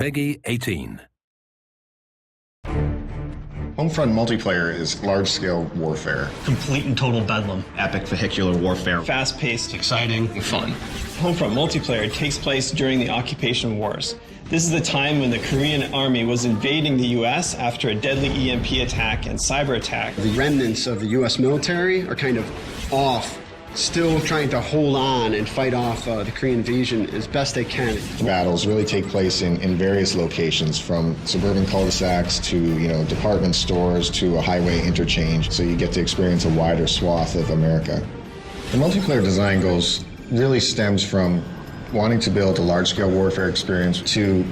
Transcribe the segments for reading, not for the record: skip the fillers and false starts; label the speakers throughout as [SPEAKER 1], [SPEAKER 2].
[SPEAKER 1] Peggy 18.
[SPEAKER 2] Homefront multiplayer is large-scale warfare.
[SPEAKER 3] Complete and total bedlam.
[SPEAKER 4] Epic vehicular warfare.
[SPEAKER 3] Fast-paced,
[SPEAKER 4] Exciting. Fun.
[SPEAKER 3] Homefront multiplayer takes place during the occupation wars. This is the time when the Korean army was invading the U.S. after a deadly EMP attack and cyber attack.
[SPEAKER 5] The remnants of the U.S. military are kind of off, still trying to hold on and fight off the Korean invasion as best they can.
[SPEAKER 2] Battles really take place in various locations, from suburban cul-de-sacs to department stores to a highway interchange, so you get to experience a wider swath of America. The multiplayer design goals really stems from wanting to build a large-scale warfare experience to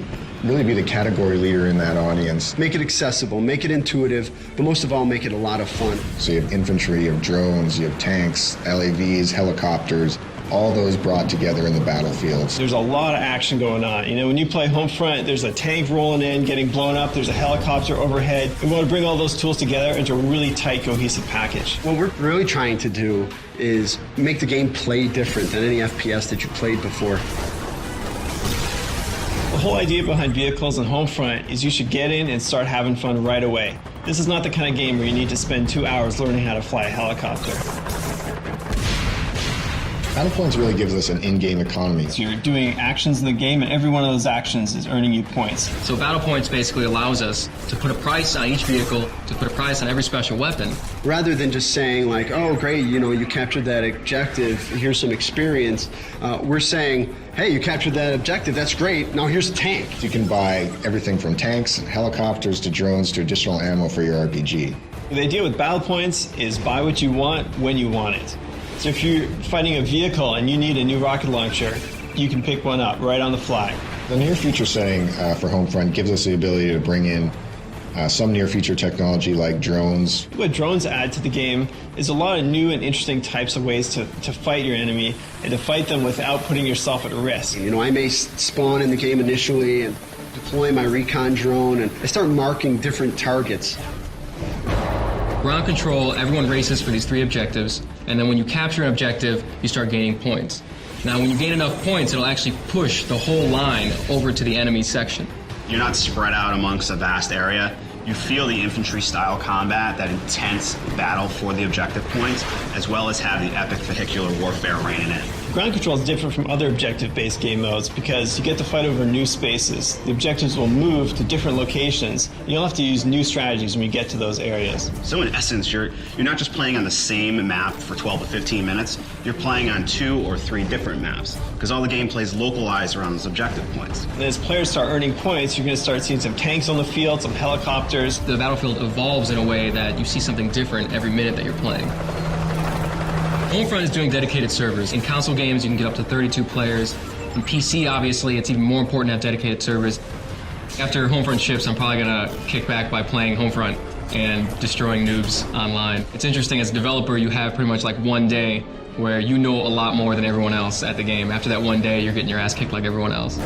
[SPEAKER 2] really be the category leader in that audience.
[SPEAKER 5] Make it accessible, make it intuitive, but most of all, make it a lot of fun.
[SPEAKER 2] So you have infantry, you have drones, you have tanks, LAVs, helicopters, all those brought together in the battlefields.
[SPEAKER 3] There's a lot of action going on. When you play Homefront, there's a tank rolling in, getting blown up, there's a helicopter overhead. We want to bring all those tools together into a really tight, cohesive package.
[SPEAKER 5] What we're really trying to do is make the game play different than any FPS that you played before.
[SPEAKER 3] The whole idea behind vehicles and Homefront is you should get in and start having fun right away. This is not the kind of game where you need to spend 2 hours learning how to fly a helicopter.
[SPEAKER 2] Battlepoints really gives us an in-game economy.
[SPEAKER 3] So you're doing actions in the game, and every one of those actions is earning you points.
[SPEAKER 4] So Battle Points basically allows us to put a price on each vehicle, to put a price on every special weapon.
[SPEAKER 5] Rather than just saying like, oh great, you captured that objective, here's some experience, we're saying, hey, you captured that objective, that's great, now here's a tank.
[SPEAKER 2] You can buy everything from tanks, helicopters, to drones, to additional ammo for your RPG.
[SPEAKER 3] The idea with Battle Points is buy what you want when you want it. So if you're fighting a vehicle and you need a new rocket launcher, you can pick one up right on the fly.
[SPEAKER 2] The near future setting for Homefront gives us the ability to bring in some near future technology like drones.
[SPEAKER 3] What drones add to the game is a lot of new and interesting types of ways to fight your enemy and to fight them without putting yourself at risk.
[SPEAKER 5] I may spawn in the game initially and deploy my recon drone, and I start marking different targets.
[SPEAKER 4] Ground control, everyone races for these 3 objectives, and then when you capture an objective, you start gaining points. Now, when you gain enough points, it'll actually push the whole line over to the enemy section.
[SPEAKER 6] You're not spread out amongst a vast area. You feel the infantry-style combat, that intense battle for the objective points, as well as have the epic vehicular warfare reigning in.
[SPEAKER 3] Ground control is different from other objective-based game modes because you get to fight over new spaces. The objectives will move to different locations. You'll have to use new strategies when you get to those areas.
[SPEAKER 6] So in essence, you're not just playing on the same map for 12 to 15 minutes, you're playing on 2 or 3 different maps, because all the gameplay is localized around those objective points.
[SPEAKER 3] And as players start earning points, you're going to start seeing some tanks on the field, some helicopters.
[SPEAKER 4] The battlefield evolves in a way that you see something different every minute that you're playing. Homefront is doing dedicated servers. In console games, you can get up to 32 players. In PC, obviously, it's even more important to have dedicated servers. After Homefront ships, I'm probably going to kick back by playing Homefront and destroying noobs online. It's interesting, as a developer, you have pretty much like one day where you know a lot more than everyone else at the game. After that one day, you're getting your ass kicked like everyone else.